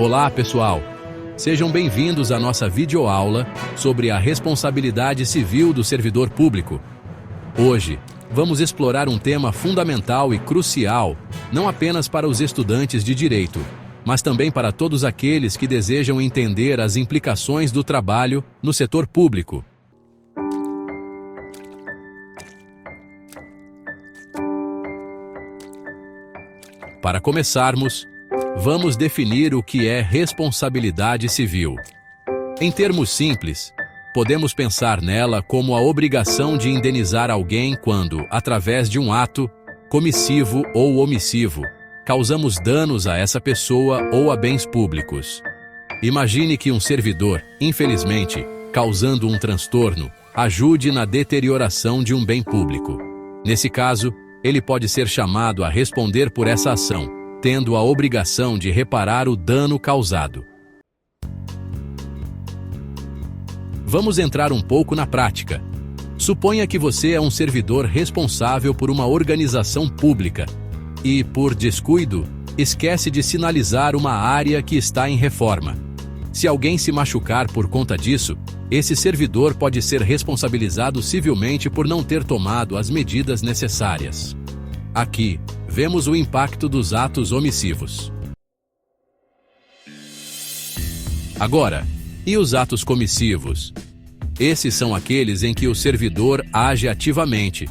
Olá, pessoal! Sejam bem-vindos à nossa videoaula sobre a responsabilidade civil do servidor público. Hoje, vamos explorar um tema fundamental e crucial, não apenas para os estudantes de direito, mas também para todos aqueles que desejam entender as implicações do trabalho no setor público. Para começarmos, vamos definir o que é responsabilidade civil. Em termos simples, podemos pensar nela como a obrigação de indenizar alguém quando, através de um ato, comissivo ou omissivo, causamos danos a essa pessoa ou a bens públicos. Imagine que um servidor, infelizmente, causando um transtorno, ajude na deterioração de um bem público. Nesse caso, ele pode ser chamado a responder por essa ação, tendo a obrigação de reparar o dano causado. Vamos entrar um pouco na prática. Suponha que você é um servidor responsável por uma organização pública e, por descuido, esquece de sinalizar uma área que está em reforma. Se alguém se machucar por conta disso, esse servidor pode ser responsabilizado civilmente por não ter tomado as medidas necessárias. Aqui, vemos o impacto dos atos omissivos. Agora, e os atos comissivos? Esses são aqueles em que o servidor age ativamente,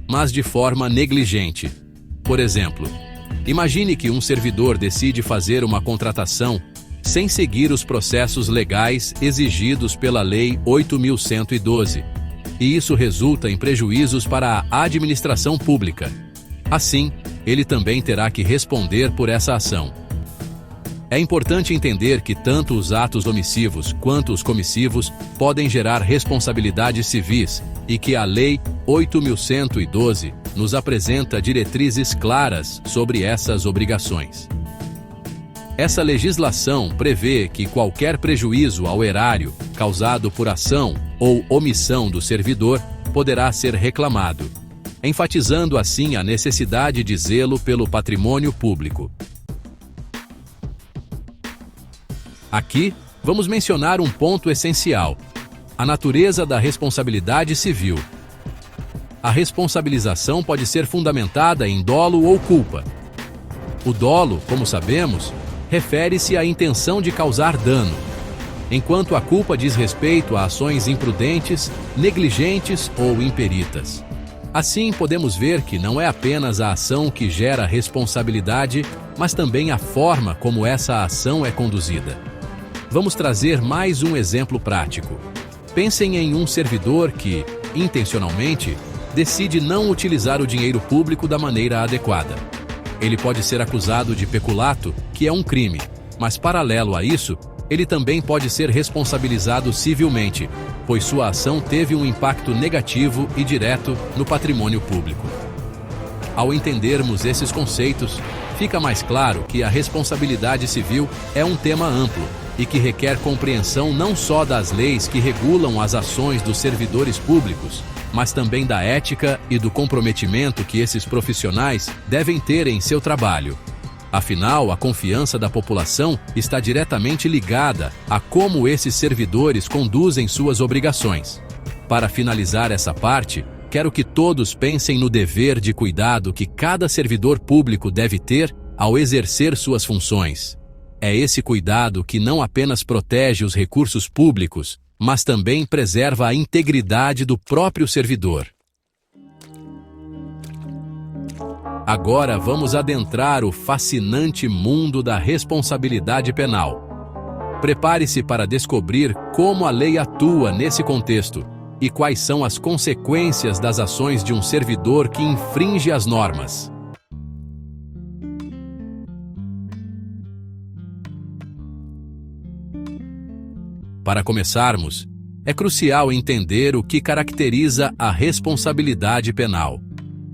mas de forma negligente. Por exemplo, imagine que um servidor decide fazer uma contratação sem seguir os processos legais exigidos pela Lei 8.112, e isso resulta em prejuízos para a administração pública. Assim, ele também terá que responder por essa ação. É importante entender que tanto os atos omissivos quanto os comissivos podem gerar responsabilidades civis e que a Lei 8.112 nos apresenta diretrizes claras sobre essas obrigações. Essa legislação prevê que qualquer prejuízo ao erário causado por ação ou omissão do servidor poderá ser reclamado, enfatizando assim a necessidade de zelo pelo patrimônio público. Aqui, vamos mencionar um ponto essencial: a natureza da responsabilidade civil. A responsabilização pode ser fundamentada em dolo ou culpa. O dolo, como sabemos, refere-se à intenção de causar dano, enquanto a culpa diz respeito a ações imprudentes, negligentes ou imperitas. Assim, podemos ver que não é apenas a ação que gera responsabilidade, mas também a forma como essa ação é conduzida. Vamos trazer mais um exemplo prático. Pensem em um servidor que, intencionalmente, decide não utilizar o dinheiro público da maneira adequada. Ele pode ser acusado de peculato, que é um crime, mas paralelo a isso, ele também pode ser responsabilizado civilmente, pois sua ação teve um impacto negativo e direto no patrimônio público. Ao entendermos esses conceitos, fica mais claro que a responsabilidade civil é um tema amplo e que requer compreensão não só das leis que regulam as ações dos servidores públicos, mas também da ética e do comprometimento que esses profissionais devem ter em seu trabalho. Afinal, a confiança da população está diretamente ligada a como esses servidores conduzem suas obrigações. Para finalizar essa parte, quero que todos pensem no dever de cuidado que cada servidor público deve ter ao exercer suas funções. É esse cuidado que não apenas protege os recursos públicos, mas também preserva a integridade do próprio servidor. Agora vamos adentrar o fascinante mundo da responsabilidade penal. Prepare-se para descobrir como a lei atua nesse contexto e quais são as consequências das ações de um servidor que infringe as normas. Para começarmos, é crucial entender o que caracteriza a responsabilidade penal.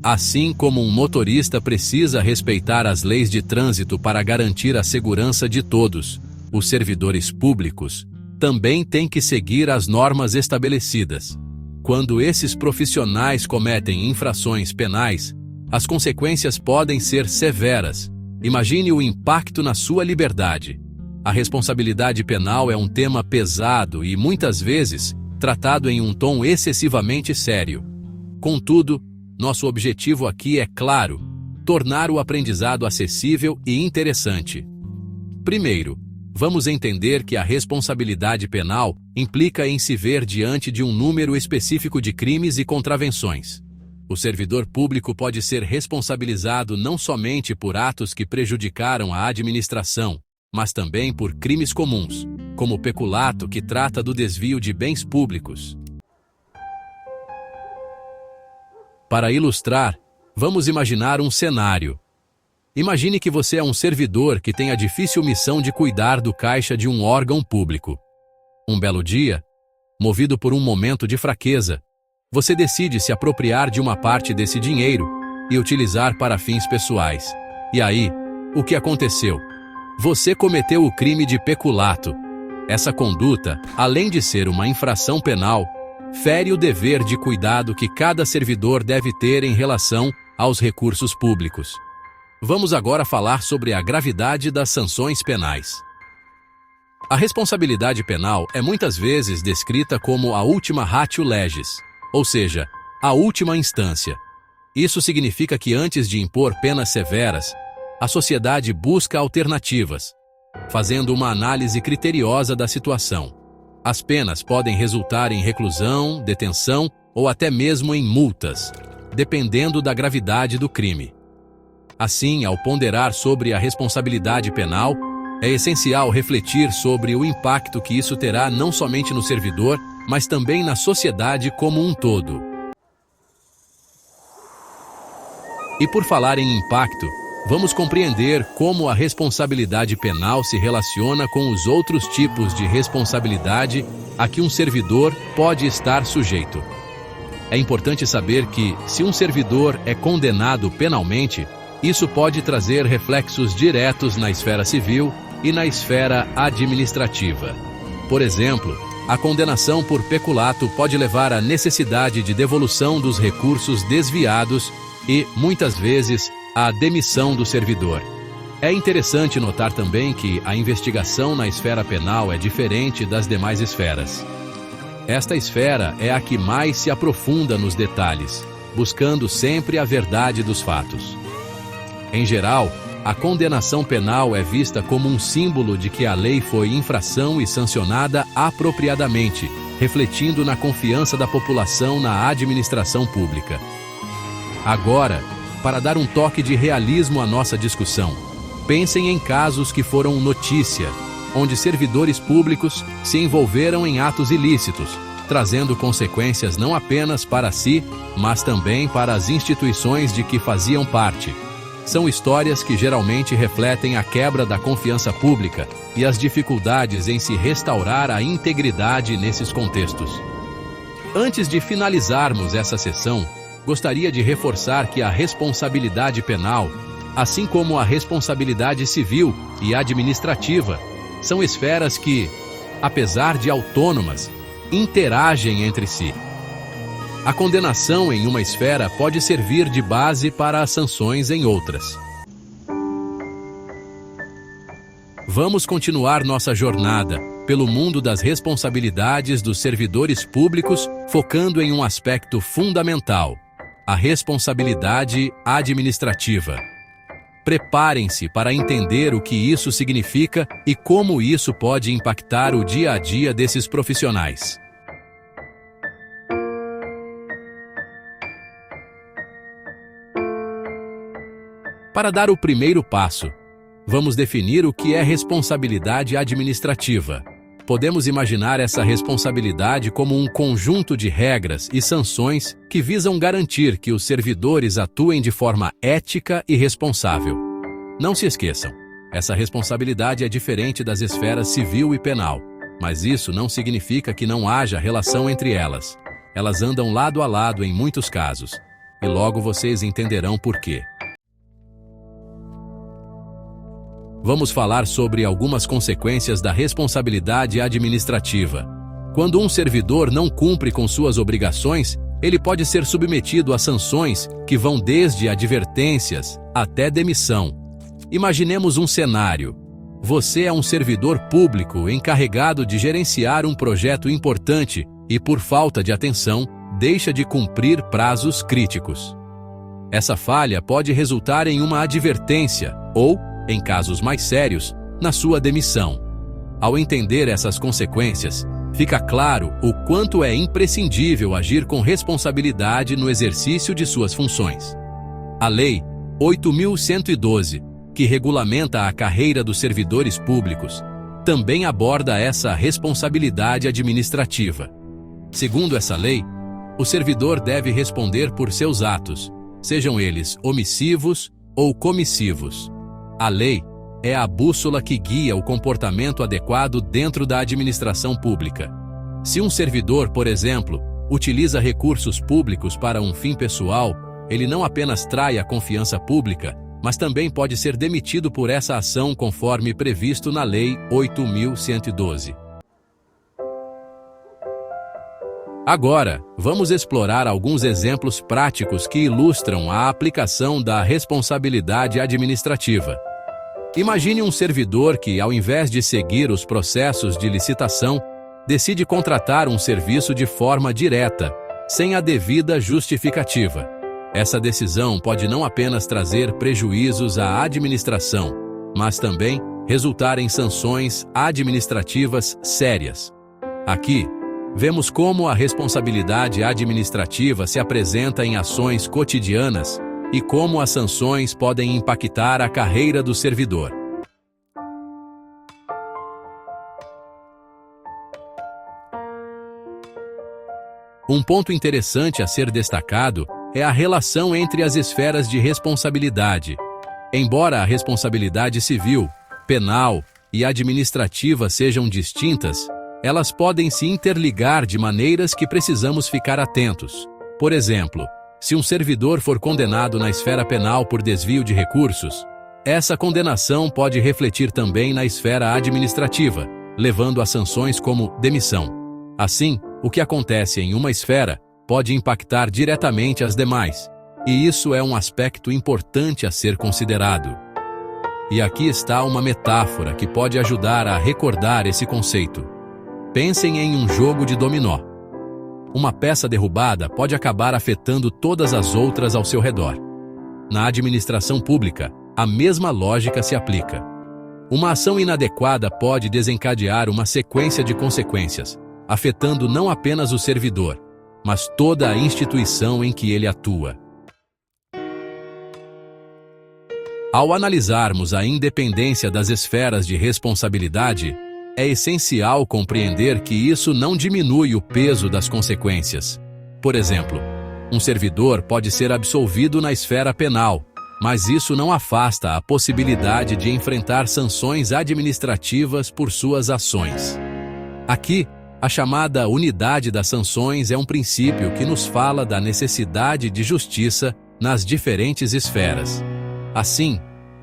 Assim como um motorista precisa respeitar as leis de trânsito para garantir a segurança de todos, os servidores públicos também têm que seguir as normas estabelecidas. Quando esses profissionais cometem infrações penais, as consequências podem ser severas. Imagine o impacto na sua liberdade. A responsabilidade penal é um tema pesado e, muitas vezes, tratado em um tom excessivamente sério. Contudo, nosso objetivo aqui é claro: tornar o aprendizado acessível e interessante. Primeiro, vamos entender que a responsabilidade penal implica em se ver diante de um número específico de crimes e contravenções. O servidor público pode ser responsabilizado não somente por atos que prejudicaram a administração, mas também por crimes comuns, como o peculato, que trata do desvio de bens públicos. Para ilustrar, vamos imaginar um cenário. Imagine que você é um servidor que tem a difícil missão de cuidar do caixa de um órgão público. Um belo dia, movido por um momento de fraqueza, você decide se apropriar de uma parte desse dinheiro e utilizar para fins pessoais. E aí, o que aconteceu? Você cometeu o crime de peculato. Essa conduta, além de ser uma infração penal, fere o dever de cuidado que cada servidor deve ter em relação aos recursos públicos. Vamos agora falar sobre a gravidade das sanções penais. A responsabilidade penal é muitas vezes descrita como a ultima ratio legis, ou seja, a última instância. Isso significa que antes de impor penas severas, a sociedade busca alternativas, fazendo uma análise criteriosa da situação. As penas podem resultar em reclusão, detenção ou até mesmo em multas, dependendo da gravidade do crime. Assim, ao ponderar sobre a responsabilidade penal, é essencial refletir sobre o impacto que isso terá não somente no servidor, mas também na sociedade como um todo. E por falar em impacto, vamos compreender como a responsabilidade penal se relaciona com os outros tipos de responsabilidade a que um servidor pode estar sujeito. É importante saber que, se um servidor é condenado penalmente, isso pode trazer reflexos diretos na esfera civil e na esfera administrativa. Por exemplo, a condenação por peculato pode levar à necessidade de devolução dos recursos desviados e, muitas vezes, à demissão do servidor. É interessante notar também que a investigação na esfera penal é diferente das demais esferas. Esta esfera é a que mais se aprofunda nos detalhes, buscando sempre a verdade dos fatos. Em geral, a condenação penal é vista como um símbolo de que a lei foi infração e sancionada apropriadamente, refletindo na confiança da população na administração pública. Agora, para dar um toque de realismo à nossa discussão, pensem em casos que foram notícia, onde servidores públicos se envolveram em atos ilícitos, trazendo consequências não apenas para si, mas também para as instituições de que faziam parte. São histórias que geralmente refletem a quebra da confiança pública e as dificuldades em se restaurar a integridade nesses contextos. Antes de finalizarmos essa sessão, gostaria de reforçar que a responsabilidade penal, assim como a responsabilidade civil e administrativa, são esferas que, apesar de autônomas, interagem entre si. A condenação em uma esfera pode servir de base para as sanções em outras. Vamos continuar nossa jornada pelo mundo das responsabilidades dos servidores públicos, focando em um aspecto fundamental: a responsabilidade administrativa. Preparem-se para entender o que isso significa e como isso pode impactar o dia a dia desses profissionais. Para dar o primeiro passo, vamos definir o que é responsabilidade administrativa. Podemos imaginar essa responsabilidade como um conjunto de regras e sanções que visam garantir que os servidores atuem de forma ética e responsável. Não se esqueçam, essa responsabilidade é diferente das esferas civil e penal, mas isso não significa que não haja relação entre elas. Elas andam lado a lado em muitos casos, e logo vocês entenderão por quê. Vamos falar sobre algumas consequências da responsabilidade administrativa. Quando um servidor não cumpre com suas obrigações, ele pode ser submetido a sanções que vão desde advertências até demissão. Imaginemos um cenário. Você é um servidor público encarregado de gerenciar um projeto importante e, por falta de atenção, deixa de cumprir prazos críticos. Essa falha pode resultar em uma advertência ou, em casos mais sérios, na sua demissão. Ao entender essas consequências, fica claro o quanto é imprescindível agir com responsabilidade no exercício de suas funções. A Lei 8.112, que regulamenta a carreira dos servidores públicos, também aborda essa responsabilidade administrativa. Segundo essa lei, o servidor deve responder por seus atos, sejam eles omissivos ou comissivos. A lei é a bússola que guia o comportamento adequado dentro da administração pública. Se um servidor, por exemplo, utiliza recursos públicos para um fim pessoal, ele não apenas trai a confiança pública, mas também pode ser demitido por essa ação conforme previsto na Lei 8.112. Agora, vamos explorar alguns exemplos práticos que ilustram a aplicação da responsabilidade administrativa. Imagine um servidor que, ao invés de seguir os processos de licitação, decide contratar um serviço de forma direta, sem a devida justificativa. Essa decisão pode não apenas trazer prejuízos à administração, mas também resultar em sanções administrativas sérias. Aqui, vemos como a responsabilidade administrativa se apresenta em ações cotidianas e como as sanções podem impactar a carreira do servidor. Um ponto interessante a ser destacado é a relação entre as esferas de responsabilidade. Embora a responsabilidade civil, penal e administrativa sejam distintas, elas podem se interligar de maneiras que precisamos ficar atentos. Por exemplo, se um servidor for condenado na esfera penal por desvio de recursos, essa condenação pode refletir também na esfera administrativa, levando a sanções como demissão. Assim, o que acontece em uma esfera pode impactar diretamente as demais, e isso é um aspecto importante a ser considerado. E aqui está uma metáfora que pode ajudar a recordar esse conceito. Pensem em um jogo de dominó. Uma peça derrubada pode acabar afetando todas as outras ao seu redor. Na administração pública, a mesma lógica se aplica. Uma ação inadequada pode desencadear uma sequência de consequências, afetando não apenas o servidor, mas toda a instituição em que ele atua. Ao analisarmos a independência das esferas de responsabilidade, é essencial compreender que isso não diminui o peso das consequências. Por exemplo, um servidor pode ser absolvido na esfera penal, mas isso não afasta a possibilidade de enfrentar sanções administrativas por suas ações. Aqui, a chamada unidade das sanções é um princípio que nos fala da necessidade de justiça nas diferentes esferas. Assim,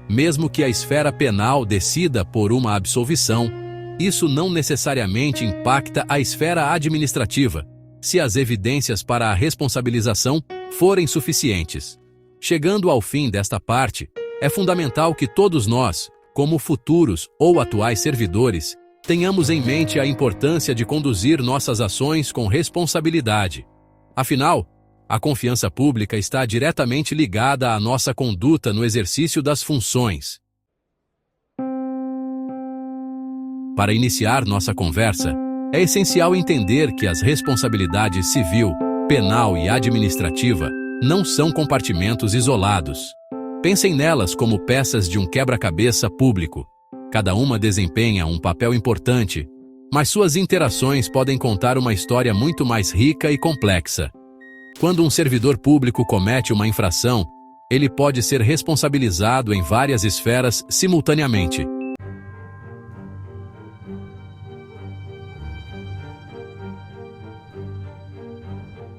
mesmo que a esfera penal decida por uma absolvição, isso não necessariamente impacta a esfera administrativa, se as evidências para a responsabilização forem suficientes. Chegando ao fim desta parte, é fundamental que todos nós, como futuros ou atuais servidores, tenhamos em mente a importância de conduzir nossas ações com responsabilidade. Afinal, a confiança pública está diretamente ligada à nossa conduta no exercício das funções. Para iniciar nossa conversa, é essencial entender que as responsabilidades civil, penal e administrativa não são compartimentos isolados. Pensem nelas como peças de um quebra-cabeça público. Cada uma desempenha um papel importante, mas suas interações podem contar uma história muito mais rica e complexa. Quando um servidor público comete uma infração, ele pode ser responsabilizado em várias esferas simultaneamente.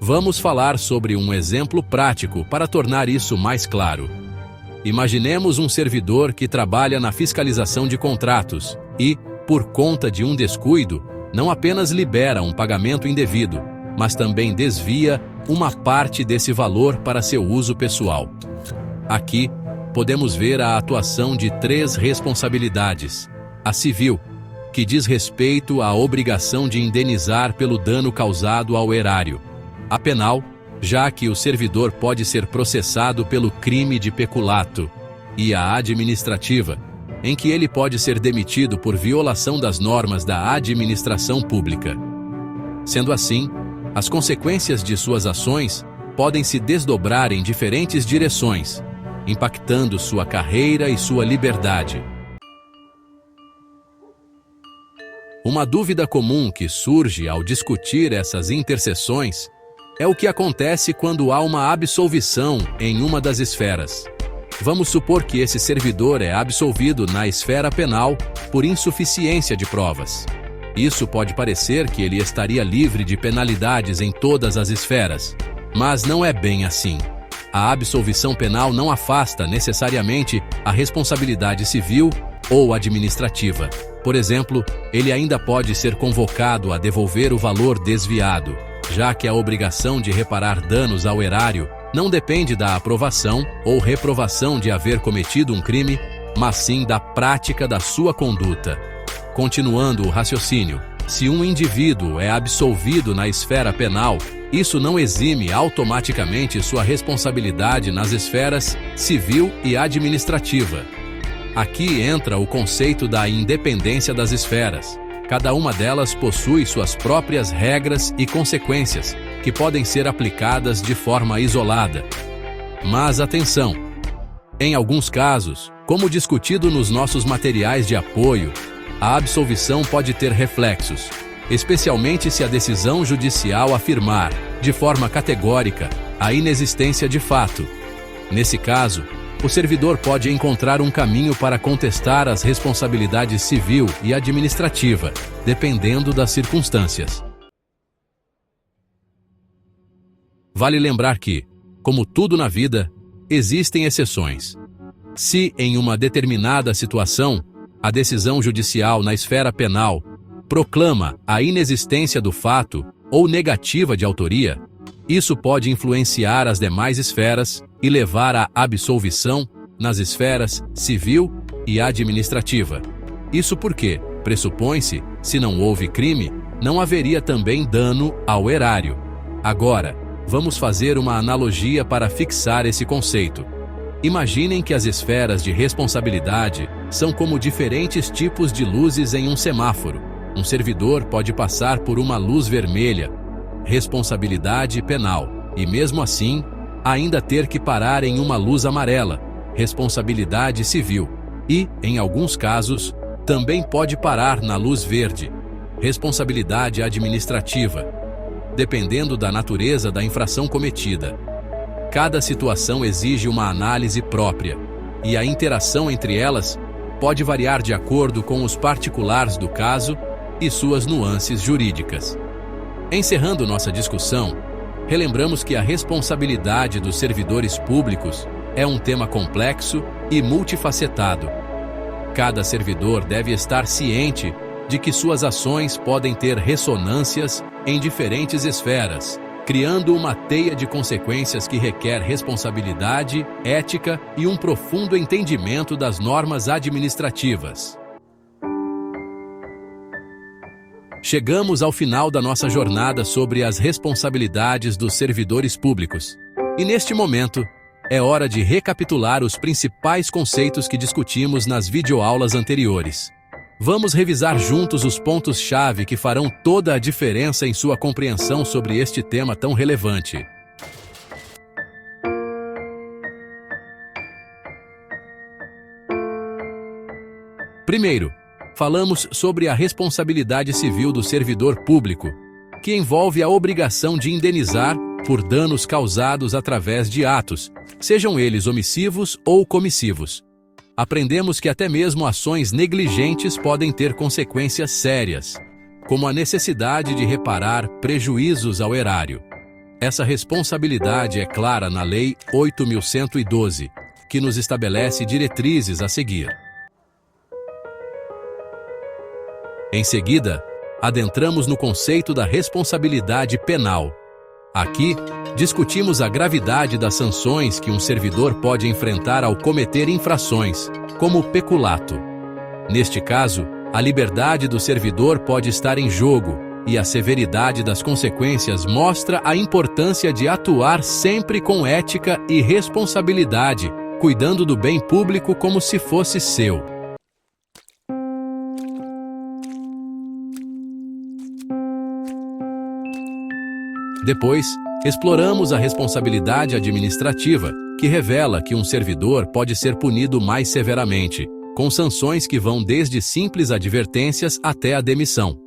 Vamos falar sobre um exemplo prático para tornar isso mais claro. Imaginemos um servidor que trabalha na fiscalização de contratos e, por conta de um descuido, não apenas libera um pagamento indevido, mas também desvia uma parte desse valor para seu uso pessoal. Aqui, podemos ver a atuação de três responsabilidades: A civil, que diz respeito à obrigação de indenizar pelo dano causado ao erário. A penal, já que o servidor pode ser processado pelo crime de peculato. E a administrativa, em que ele pode ser demitido por violação das normas da administração pública. Sendo assim, as consequências de suas ações podem se desdobrar em diferentes direções, impactando sua carreira e sua liberdade. Uma dúvida comum que surge ao discutir essas interseções é o que acontece quando há uma absolvição em uma das esferas. Vamos supor que esse servidor é absolvido na esfera penal por insuficiência de provas. Isso pode parecer que ele estaria livre de penalidades em todas as esferas, mas não é bem assim. A absolvição penal não afasta necessariamente a responsabilidade civil ou administrativa. Por exemplo, ele ainda pode ser convocado a devolver o valor desviado, já que a obrigação de reparar danos ao erário não depende da aprovação ou reprovação de haver cometido um crime, mas sim da prática da sua conduta. Continuando o raciocínio, se um indivíduo é absolvido na esfera penal, isso não exime automaticamente sua responsabilidade nas esferas civil e administrativa. Aqui entra o conceito da independência das esferas. Cada uma delas possui suas próprias regras e consequências, que podem ser aplicadas de forma isolada. Mas atenção! Em alguns casos, como discutido nos nossos materiais de apoio, a absolvição pode ter reflexos, especialmente se a decisão judicial afirmar, de forma categórica, a inexistência de fato. Nesse caso, o servidor pode encontrar um caminho para contestar as responsabilidades civil e administrativa, dependendo das circunstâncias. Vale lembrar que, como tudo na vida, existem exceções. Se, em uma determinada situação, a decisão judicial na esfera penal proclama a inexistência do fato ou negativa de autoria, isso pode influenciar as demais esferas e levar à absolvição nas esferas civil e administrativa. Isso porque, pressupõe-se, se não houve crime, não haveria também dano ao erário. Agora, vamos fazer uma analogia para fixar esse conceito. Imaginem que as esferas de responsabilidade são como diferentes tipos de luzes em um semáforo. Um servidor pode passar por uma luz vermelha, responsabilidade penal, e mesmo assim, ainda ter que parar em uma luz amarela, responsabilidade civil, e, em alguns casos, também pode parar na luz verde, responsabilidade administrativa, dependendo da natureza da infração cometida. Cada situação exige uma análise própria, e a interação entre elas pode variar de acordo com os particulares do caso e suas nuances jurídicas. Encerrando nossa discussão, relembramos que a responsabilidade dos servidores públicos é um tema complexo e multifacetado. Cada servidor deve estar ciente de que suas ações podem ter ressonâncias em diferentes esferas, criando uma teia de consequências que requer responsabilidade, ética e um profundo entendimento das normas administrativas. Chegamos ao final da nossa jornada sobre as responsabilidades dos servidores públicos. E neste momento, é hora de recapitular os principais conceitos que discutimos nas videoaulas anteriores. Vamos revisar juntos os pontos-chave que farão toda a diferença em sua compreensão sobre este tema tão relevante. Primeiro, falamos sobre a responsabilidade civil do servidor público, que envolve a obrigação de indenizar por danos causados através de atos, sejam eles omissivos ou comissivos. Aprendemos que até mesmo ações negligentes podem ter consequências sérias, como a necessidade de reparar prejuízos ao erário. Essa responsabilidade é clara na Lei 8.112, que nos estabelece diretrizes a seguir. Em seguida, adentramos no conceito da responsabilidade penal. Aqui, discutimos a gravidade das sanções que um servidor pode enfrentar ao cometer infrações, como o peculato. Neste caso, A liberdade do servidor pode estar em jogo, e a severidade das consequências mostra a importância de atuar sempre com ética e responsabilidade, cuidando do bem público como se fosse seu. Depois, exploramos a responsabilidade administrativa, que revela que um servidor pode ser punido mais severamente, com sanções que vão desde simples advertências até a demissão.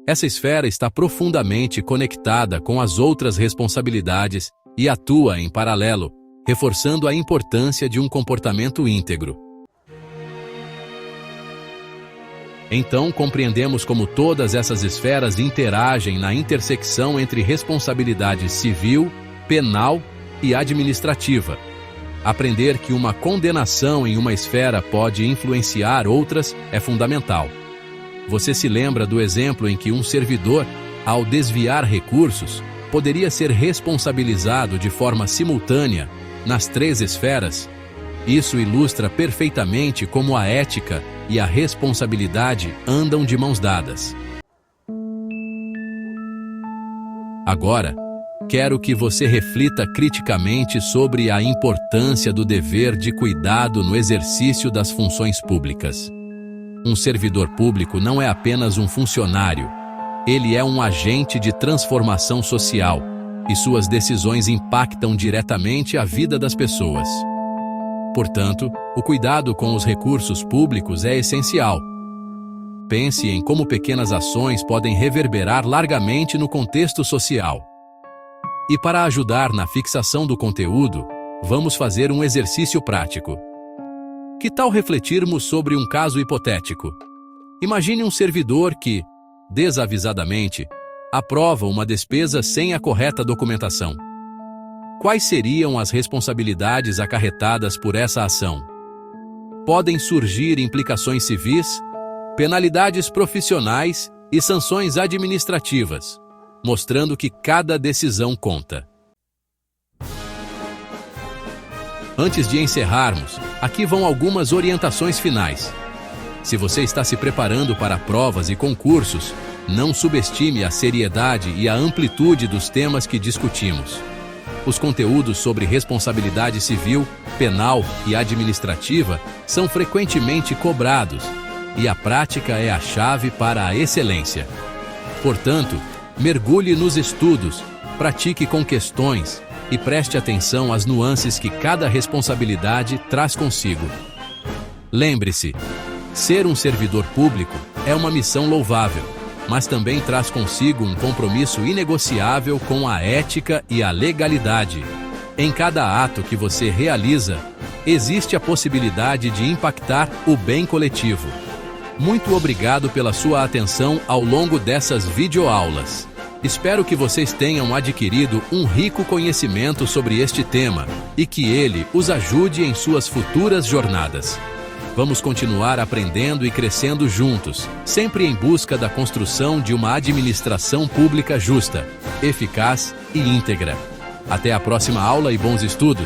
Essa esfera está profundamente conectada com as outras responsabilidades e atua em paralelo, reforçando a importância de um comportamento íntegro. Então, compreendemos como todas essas esferas interagem na intersecção entre responsabilidade civil, penal e administrativa. Aprender que uma condenação em uma esfera pode influenciar outras é fundamental. Você se lembra do exemplo em que um servidor, ao desviar recursos, poderia ser responsabilizado de forma simultânea nas 3 esferas? Isso ilustra perfeitamente como a ética e a responsabilidade andam de mãos dadas. Agora, quero que você reflita criticamente sobre a importância do dever de cuidado no exercício das funções públicas. Um servidor público não é apenas um funcionário, ele é um agente de transformação social, e suas decisões impactam diretamente a vida das pessoas. Portanto, o cuidado com os recursos públicos é essencial. Pense em como pequenas ações podem reverberar largamente no contexto social. E para ajudar na fixação do conteúdo, vamos fazer um exercício prático. Que tal refletirmos sobre um caso hipotético? Imagine um servidor que, desavisadamente, aprova uma despesa sem a correta documentação. Quais seriam as responsabilidades acarretadas por essa ação? Podem surgir implicações civis, penalidades profissionais e sanções administrativas, mostrando que cada decisão conta. Antes de encerrarmos, aqui vão algumas orientações finais. Se você está se preparando para provas e concursos, não subestime a seriedade e a amplitude dos temas que discutimos. Os conteúdos sobre responsabilidade civil, penal e administrativa são frequentemente cobrados, e a prática é a chave para a excelência. Portanto, mergulhe nos estudos, pratique com questões e preste atenção às nuances que cada responsabilidade traz consigo. Lembre-se, ser um servidor público é uma missão louvável, mas também traz consigo um compromisso inegociável com a ética e a legalidade. Em cada ato que você realiza, existe a possibilidade de impactar o bem coletivo. Muito obrigado pela sua atenção ao longo dessas videoaulas. Espero que vocês tenham adquirido um rico conhecimento sobre este tema e que ele os ajude em suas futuras jornadas. Vamos continuar aprendendo e crescendo juntos, sempre em busca da construção de uma administração pública justa, eficaz e íntegra. Até a próxima aula e bons estudos!